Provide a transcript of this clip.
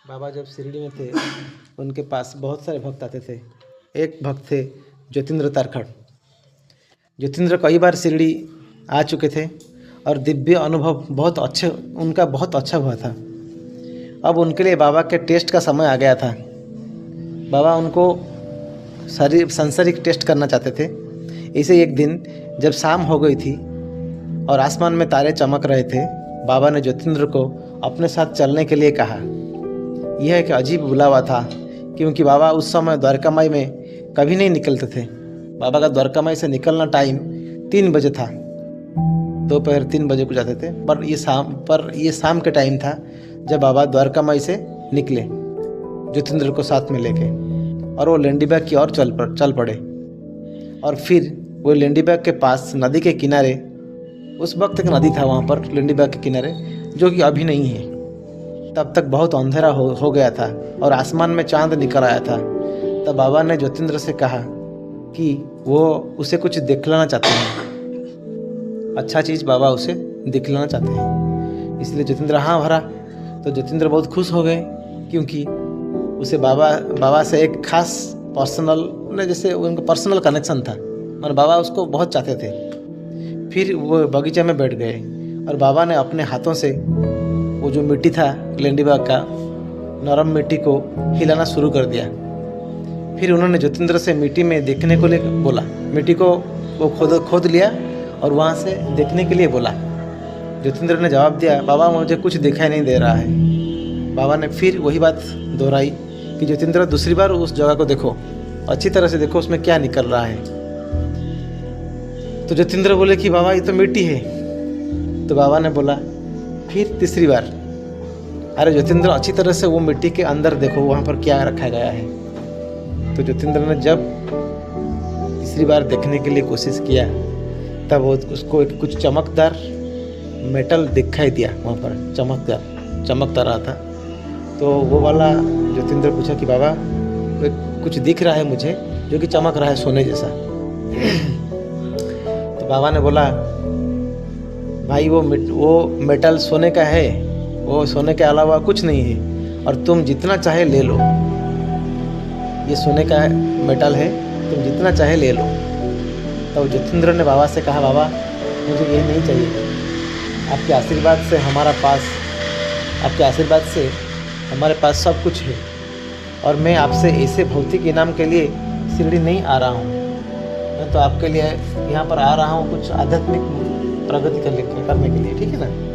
बाबा जब शिरडी में थे उनके पास बहुत सारे भक्त आते थे। एक भक्त थे ज्योतिन्द्र तारखड़। ज्योतिन्द्र कई बार शिरडी आ चुके थे और दिव्य अनुभव उनका बहुत अच्छा हुआ था। अब उनके लिए बाबा के टेस्ट का समय आ गया था। बाबा उनको सांसारिक टेस्ट करना चाहते थे। इसे एक दिन जब शाम हो गई थी और आसमान में तारे चमक रहे थे, बाबा ने ज्योतिन्द्र को अपने साथ चलने के लिए कहा। यह एक अजीब बुलावा था क्योंकि बाबा उस समय द्वारकामाई में कभी नहीं निकलते थे। बाबा का द्वारकामाई से निकलना टाइम 3 बजे था, दोपहर 3 बजे को जाते थे। पर ये शाम के टाइम था जब बाबा द्वारकामाई से निकले ज्योतिन्द्र को साथ में लेके, और वो लेंडीबाग की ओर चल पड़े। और फिर वो लेंडीबाग के पास नदी के किनारे, उस वक्त एक नदी था वहाँ पर लेंडीबाग के किनारे, जो कि अभी नहीं है। तब तक बहुत अंधेरा हो गया था और आसमान में चांद निकल आया था। तब बाबा ने ज्योतिन्द्र से कहा कि वो उसे कुछ दिखलाना चाहते हैं, अच्छा चीज़ बाबा उसे दिखलाना चाहते हैं। इसलिए ज्योतिन्द्र हाँ भरा। तो ज्योतिन्द्र बहुत खुश हो गए क्योंकि उसे बाबा से एक खास पर्सनल, जैसे उनका पर्सनल कनेक्शन था, मतलब बाबा उसको बहुत चाहते थे। फिर वो बगीचे में बैठ गए और बाबा ने अपने हाथों से वो जो मिट्टी था लेंडीबाग का, नरम मिट्टी को हिलाना शुरू कर दिया। फिर उन्होंने ज्योतिन्द्र से मिट्टी में देखने को लिए बोला। मिट्टी को वो खोद लिया और वहाँ से देखने के लिए बोला। ज्योतिन्द्र ने जवाब दिया, बाबा मुझे कुछ दिखाई नहीं दे रहा है। बाबा ने फिर वही बात दोहराई कि ज्योतिन्द्र दूसरी बार उस जगह को देखो, अच्छी तरह से देखो उसमें क्या निकल रहा है। तो ज्योतिन्द्र बोले कि बाबा ये तो मिट्टी है। तो बाबा ने बोला फिर तीसरी बार, अरे ज्योतिन्द्र अच्छी तरह से वो मिट्टी के अंदर देखो वहाँ पर क्या रखा गया है। तो ज्योतिन्द्र ने जब तीसरी बार देखने के लिए कोशिश किया तब वो उसको कुछ चमकदार मेटल दिखाई दिया, वहाँ पर चमकता रहा था। तो वो वाला ज्योतिन्द्र पूछा कि बाबा कुछ दिख रहा है मुझे जो कि चमक रहा है सोने जैसा। तो बाबा ने बोला, भाई वो मेटल सोने का है, वो सोने के अलावा कुछ नहीं है, और तुम जितना चाहे ले लो। ये सोने का मेटल है, तुम जितना चाहे ले लो। तो ज्योतिन्द्र ने बाबा से कहा, बाबा मुझे ये नहीं चाहिए, आपके आशीर्वाद से हमारे पास सब कुछ है, और मैं आपसे ऐसे भौतिक इनाम के लिए शिरडी नहीं आ रहा हूँ। मैं तो आपके लिए यहाँ पर आ रहा हूँ कुछ आध्यात्मिक प्रगति करने के लिए, ठीक है ना।